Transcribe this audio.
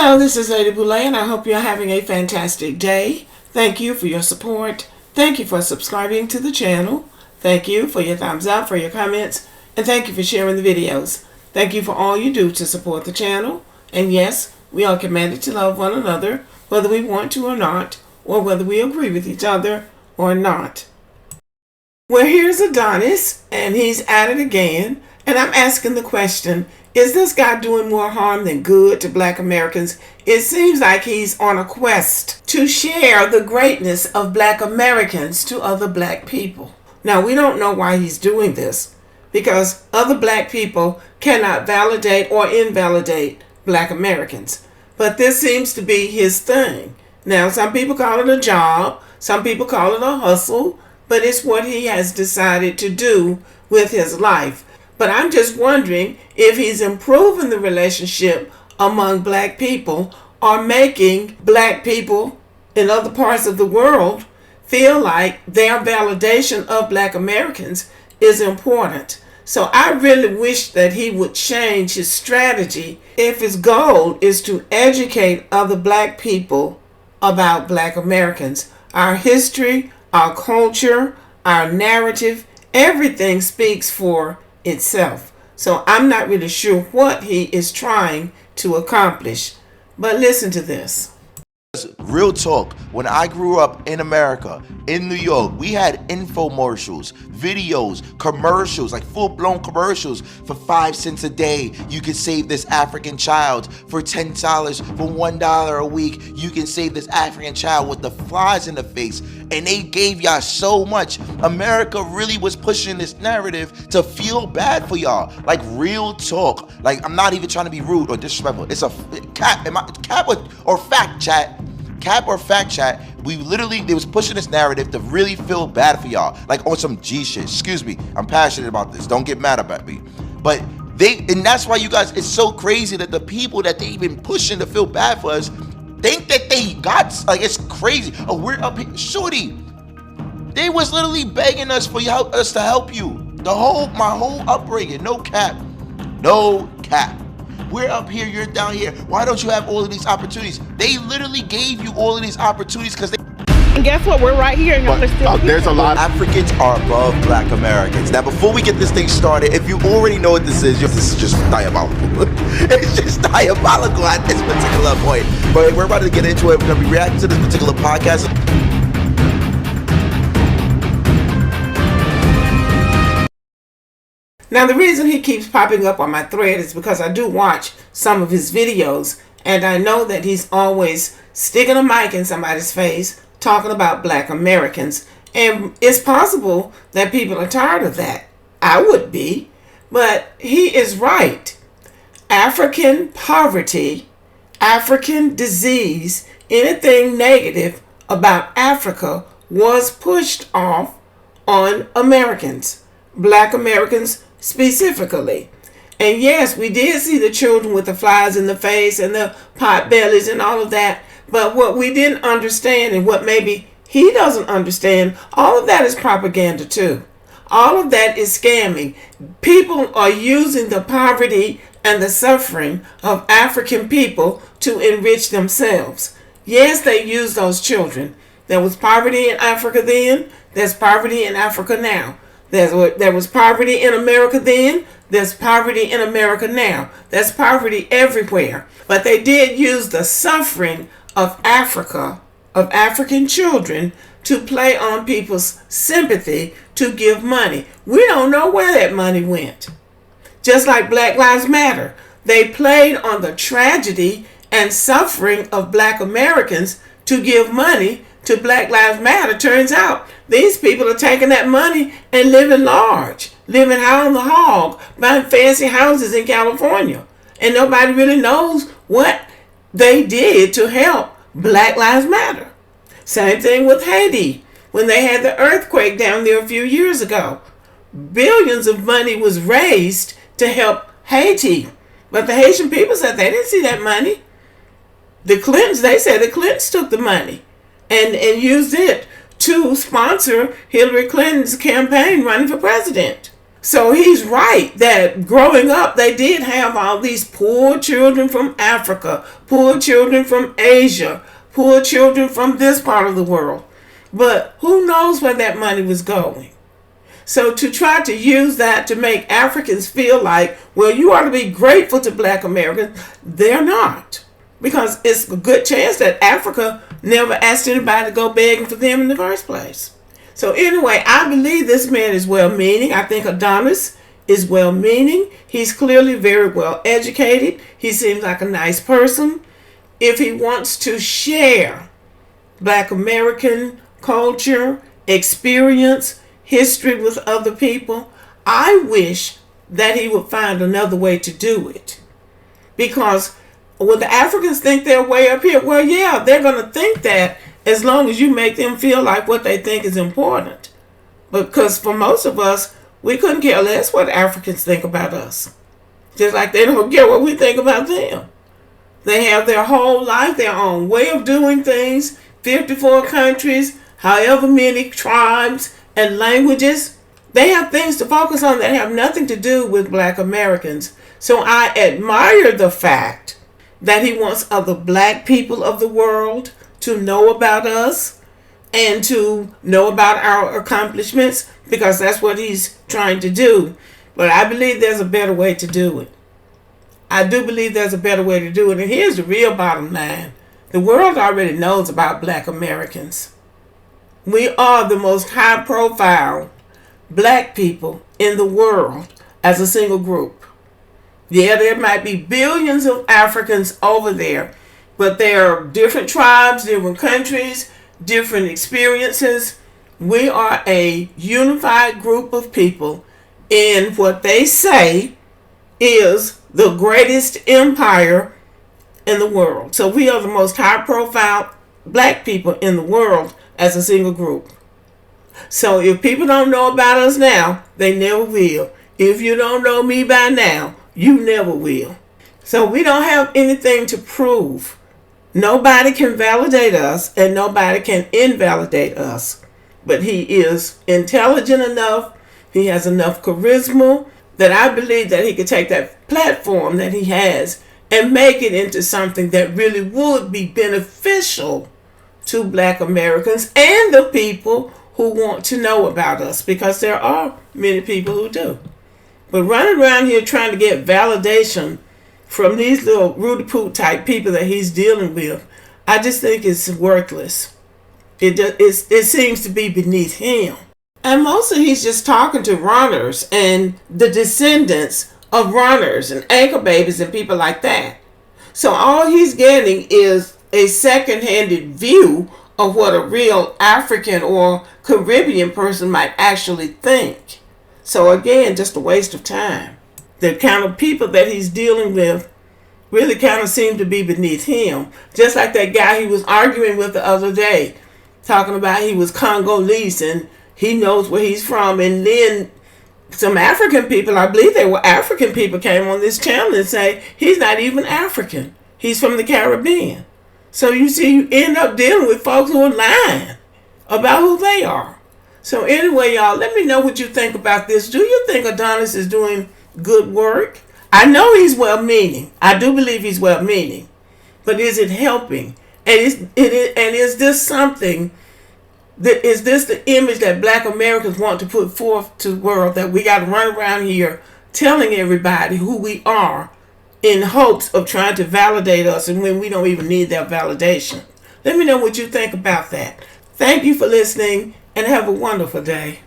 Hello, this is Lady Boulay, and I hope you're having a fantastic day. Thank you for your support. Thank you for subscribing to the channel. Thank you for your thumbs up, for your comments, and thank you for sharing the videos. Thank you for all you do to support the channel. And yes, we are commanded to love one another, whether we want to or not, or whether we agree with each other or not. Well, here's Adonis, and he's at it again, and I'm asking the question, is this guy doing more harm than good to Black Americans? It seems like he's on a quest to share the greatness of Black Americans to other Black people. Now, we don't know why he's doing this, because other Black people cannot validate or invalidate Black Americans. But this seems to be his thing. Now, some people call it a job, some people call it a hustle, but it's what he has decided to do with his life. But I'm just wondering if he's improving the relationship among Black people or making Black people in other parts of the world feel like their validation of Black Americans is important. So I really wish that he would change his strategy if his goal is to educate other Black people about Black Americans. Our history, our culture, our narrative, everything speaks for itself. So I'm not really sure what he is trying to accomplish. But listen to this. Real talk, when I grew up in America, in New York, we had infomercials, videos, commercials, like full-blown commercials for 5 cents a day. You can save this African child for $10, for $1 a week. You can save this African child with the flies in the face. And they gave y'all so much. America really was pushing this narrative to feel bad for y'all. Like real talk. Like I'm not even trying to be rude or disrespectful. It's a cap or fact chat. Cap or fact chat, they was pushing this narrative to really feel bad for y'all, like on some G shit. Excuse me, I'm passionate about this. Don't get mad about me. But and that's why you guys, it's so crazy that the people that they even pushing to feel bad for us think that they got, like it's crazy. Oh, we're up here, shorty. They was literally begging us for us to help you. My whole upbringing, no cap. We're up here, you're down here. Why don't you have all of these opportunities? They literally gave you all of these opportunities because they... And guess what? We're right here and y'all are still here. There's a lot. Africans are above Black Americans. Now, before we get this thing started, if you already know what this is just diabolical. It's just diabolical at this particular point. But we're about to get into it. We're going to be reacting to this particular podcast. Now, the reason he keeps popping up on my thread is because I do watch some of his videos, and I know that he's always sticking a mic in somebody's face talking about Black Americans. And it's possible that people are tired of that. I would be. But he is right. African poverty, African disease, anything negative about Africa was pushed off on Americans, Black Americans specifically. And yes, we did see the children with the flies in the face and the pot bellies and all of that. But what we didn't understand, and what maybe he doesn't understand, all of that is propaganda too. All of that is scamming. People are using the poverty and the suffering of African people to enrich themselves. Yes, they use those children. There was poverty in Africa then. There's poverty in Africa now. There was poverty in America then. There's poverty in America now. There's poverty everywhere. But they did use the suffering of Africa, of African children, to play on people's sympathy to give money. We don't know where that money went. Just like Black Lives Matter. They played on the tragedy and suffering of Black Americans to give money to Black Lives Matter. Turns out these people are taking that money and living large, living high on the hog, buying fancy houses in California. And nobody really knows what they did to help Black Lives Matter. Same thing with Haiti. When they had the earthquake down there a few years ago, billions of money was raised to help Haiti. But the Haitian people said they didn't see that money. They said the Clintons took the money and used it to sponsor Hillary Clinton's campaign running for president. So he's right that growing up, they did have all these poor children from Africa, poor children from Asia, poor children from this part of the world. But who knows where that money was going? So to try to use that to make Africans feel like, well, you ought to be grateful to black Americans, they're not. Because it's a good chance that Africa never asked anybody to go begging for them in the first place. So anyway, I believe this man is well-meaning. I think Adonis is well-meaning. He's clearly very well educated. He seems like a nice person. If he wants to share black American culture, experience, history with other people, I wish that he would find another way to do it. Because when the Africans think they're way up here, well, yeah, they're going to think that as long as you make them feel like what they think is important. Because for most of us, we couldn't care less what Africans think about us. Just like they don't care what we think about them. They have their whole life, their own way of doing things, 54 countries, however many tribes and languages. They have things to focus on that have nothing to do with black Americans. So I admire the fact that he wants other black people of the world to know about us and to know about our accomplishments, because that's what he's trying to do. But I believe there's a better way to do it. I do believe there's a better way to do it. And here's the real bottom line. The world already knows about black Americans. We are the most high-profile black people in the world as a single group. Yeah, there might be billions of Africans over there, but there are different tribes, different countries, different experiences. We are a unified group of people in what they say is the greatest empire in the world. So we are the most high-profile black people in the world as a single group. So if people don't know about us now, they never will. If you don't know me by now, you never will. So we don't have anything to prove. Nobody can validate us and nobody can invalidate us. But he is intelligent enough, he has enough charisma that I believe that he could take that platform that he has and make it into something that really would be beneficial to black Americans and the people who want to know about us, because there are many people who do. But running around here trying to get validation from these little Rudy Poot type people that he's dealing with, I just think it's worthless. It seems to be beneath him. And mostly he's just talking to runners and the descendants of runners and anchor babies and people like that. So all he's getting is a second-handed view of what a real African or Caribbean person might actually think. So again, just a waste of time. The kind of people that he's dealing with really kind of seem to be beneath him. Just like that guy he was arguing with the other day, talking about he was Congolese and he knows where he's from. And then some African people, I believe they were African people, came on this channel and say he's not even African. He's from the Caribbean. So you see, you end up dealing with folks who are lying about who they are. So anyway, y'all, let me know what you think about this. Do you think Adonis is doing good work? I know he's well-meaning. I do believe he's well-meaning. But is it helping? And is this something, is this the image that black Americans want to put forth to the world, that we got to run around here telling everybody who we are in hopes of trying to validate us, and when we don't even need their validation? Let me know what you think about that. Thank you for listening, and have a wonderful day.